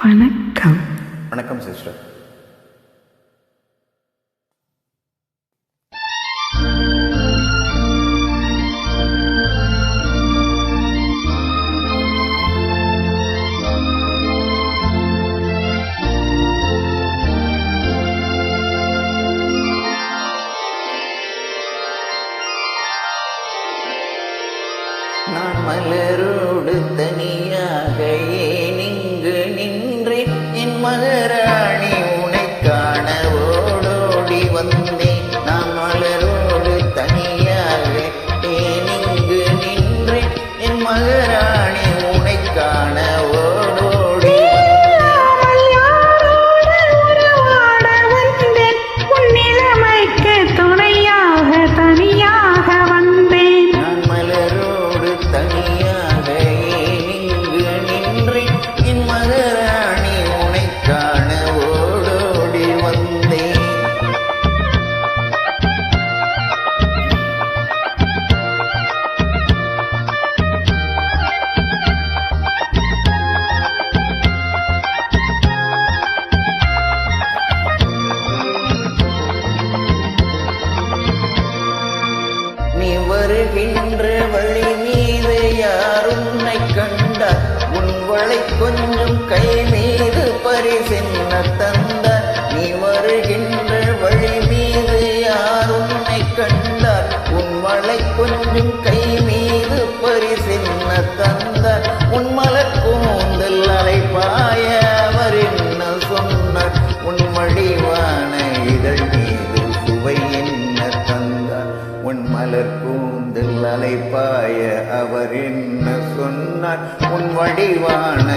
வணக்கம். வணக்கம் சிஸ்டர். நான் மலரோடு தனியாக ஏன் இங்கு நின்றேன்? என் மகராணி உன்னை காண ஓடோடி வந்தேன். நான் மலரோடு தனியாக ஏன் இங்கு நின்றேன்? என் மகராணி உன்னை காண ஓடோடி துணையாக தனியாக வந்தேன். நான் மலரோடு தனியாக ஏன் இங்கு நின்றேன்? என் மகராணி உன்னை காண ஓடோடி வந்தேன். நீ வருகின்ற வழி மீது யார் உன்னை கண்டார்? உன் வளை கொஞ்சம் கை மீது பரிசென்ன தந்தார். நீ வருகின்ற வழி மீது யார் உன்னை கண்டார்? உன் வளை கொஞ்சம் கை மீது பரிசென்ன தந்தார். உன் மலர் கூந்தல் அலைப்பாய அவர் என்ன சொன்னார்? உன் மடிவான இதழ் மீது சுவை என்ன தந்தார்? உன் மலர் கூந்தல் அலைப்பாய அவர் என்ன சொன்னார்? உன் வடிவான